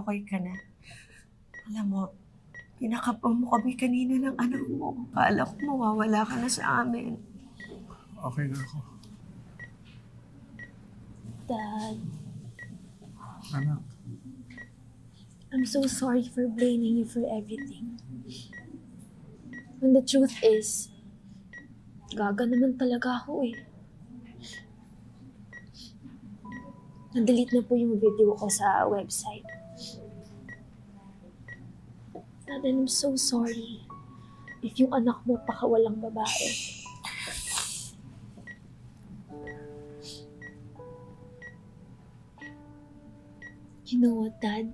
okay ka na. Alam mo, pinakapa mo kami kanina ng anak mo. Akala ko mawawala ka na sa amin. Okay na ako. Dad, Anak, I'm so sorry for blaming you for everything. When the truth is, gaga naman talaga ako eh. Na-delete na po yung video ko sa website. Dad, I'm so sorry if yung anak mo pakawalang babae. You know what, Dad?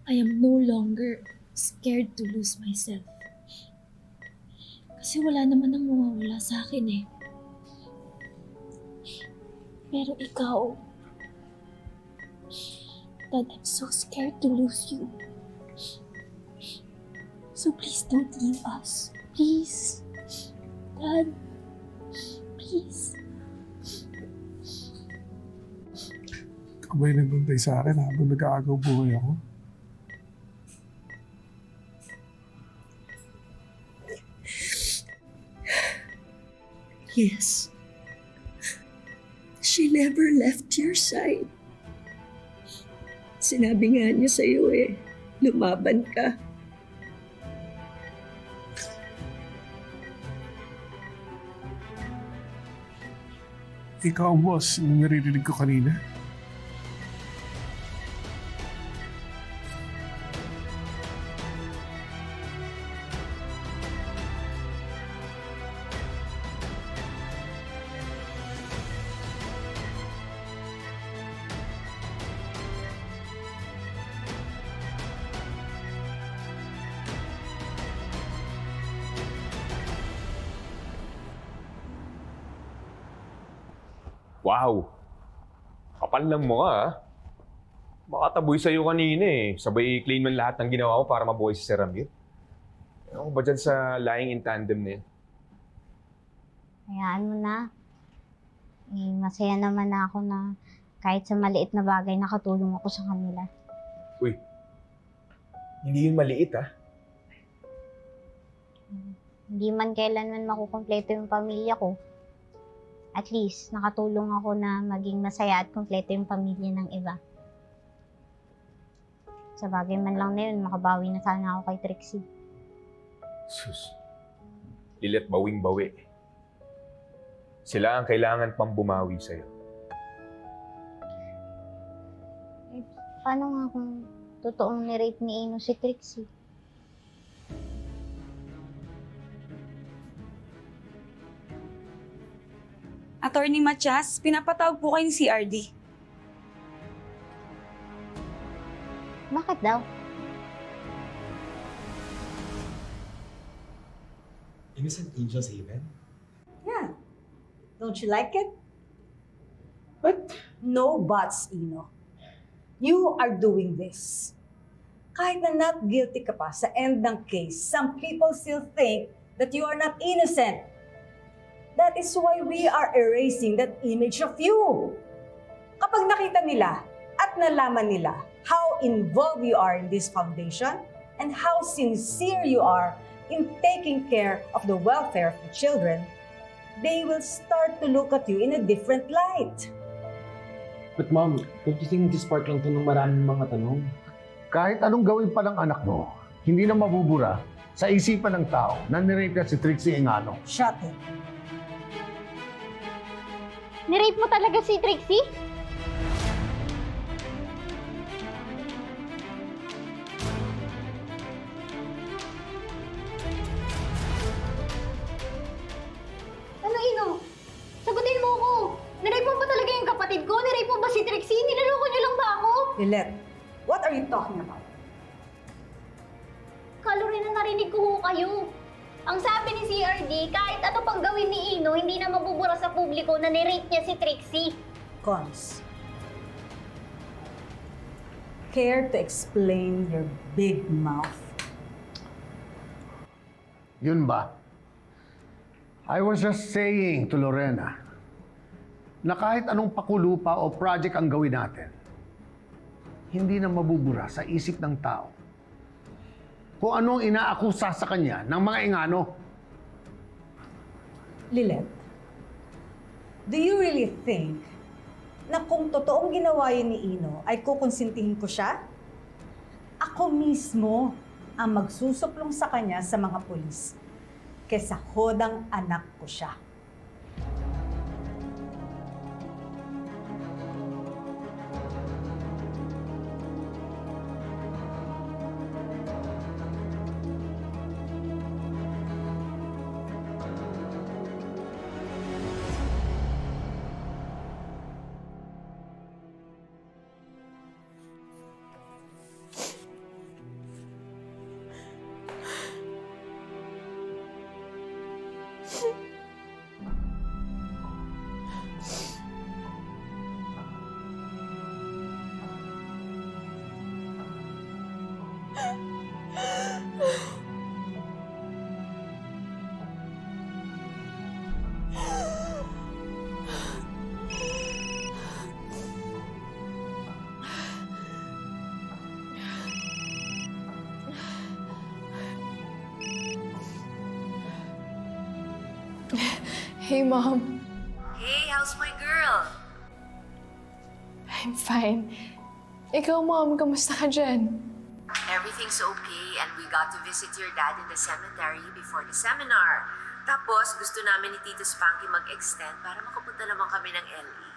I am no longer scared to lose myself. Kasi wala naman ang mawawala sa akin eh. Pero ikaw, Dad, I'm so scared to lose you. So please don't leave us. Please. Dad, please. kabay nagbantay sa akin habang nag-aagaw buhay ako. Yes. She never left your side. Sinabi nga niya sa'yo eh, lumaban ka. Ikaw, boss, yung naririnig ko kanina. Wow! Kapal lang mo ah. Baka taboy sa'yo kanina eh. Sabay i-claim man lahat ng ginawa mo para mabuhay si Sir Ramir. Ano ba dyan sa lying in tandem na yan? Hayaan mo na. Eh, masaya naman na ako na kahit sa maliit na bagay nakatulong ako sa kanila. Uy, hindi yun maliit ah. Hindi man kailanman makukumpleto yung pamilya ko. At least, nakatulong ako na maging masaya at kumpleto yung pamilya ng iba. Sa bagay man lang na yun, makabawi na sana ako kay Trixie. Sus, lilit bawing-bawi. Sila ang kailangan pang bumawi sa'yo. Eh, paano nga kung totoong ni-rape ni Ino si Trixie? Attorney Matias, pinapatawag po kayo ni CRD. Bakit daw? Innocent Angel's Haven? Yeah. Don't you like it? But no buts, Ino. You are doing this. Kahit na not guilty ka pa sa end ng case, some people still think that you are not innocent. That is why we are erasing that image of you. Kapag nakita nila at nalaman nila how involved you are in this foundation and how sincere you are in taking care of the welfare of the children, they will start to look at you in a different light. But Mom, don't you think this part lang to ng maraming mga tanong? Kahit anong gawin pa ng anak mo, hindi na mabubura sa isipan ng tao na nirape si Trixie Engano. Shut it. Ni-rape mo talaga si Trixie? Ano, Ino? Sagutin mo ko! Ni-rape mo ba talaga yung kapatid ko? Ni-rape mo ba si Trixie? Niloloko niyo lang ba ako? Lilet, what are you talking about? Kalori na narinig ko ho kayo. Ang sabi ni CRD, kahit ano pang gawin ni Ino, hindi na mabubura sa publiko na ni-rape niya si Trixie. Cons. Care to explain your big mouth? Yun ba? I was just saying to Lorena na kahit anong pakulupa o project ang gawin natin, hindi na mabubura sa isip ng tao kung anong inaakusa sa kanya ng mga ingano. Lilette, do you really think na kung totoong ginawa yun ni Ino ay kukonsintihin ko siya? Ako mismo ang magsusuplong sa kanya sa mga pulis kesa hodang anak ko siya. Hey, Mom. Hey, how's my girl? I'm fine. Ikaw, Mom, kamusta ka dyan? Everything's okay and we got to visit your dad in the cemetery before the seminar. Tapos, gusto namin ni Tito Spanky mag-extend para makapunta naman kami ng LA.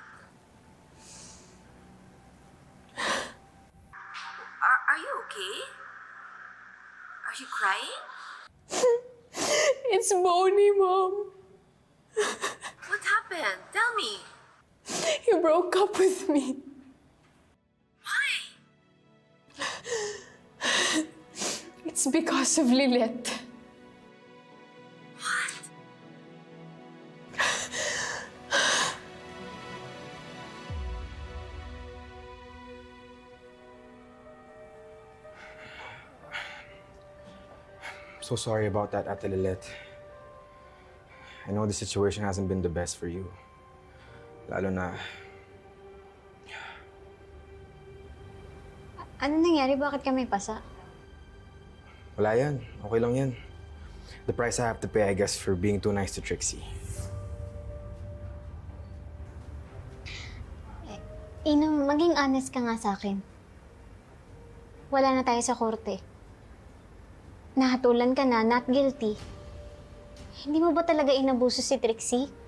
Are you okay? Are you crying? It's Bonnie, Mom. What happened? Tell me. He broke up with me. Why? It's because of Lilith. What? So sorry about that, Ate Lilith. I know the situation hasn't been the best for you. Lalo na, Ano nangyari? Bakit kami pasa? wala yan. Okay lang yan. The price I have to pay, I guess, for being too nice to Trixie. Ino, maging honest ka nga sa akin. Wala na tayo sa korte. Nahatulan ka na, not guilty. Hindi mo ba talaga inabuso si Trixie?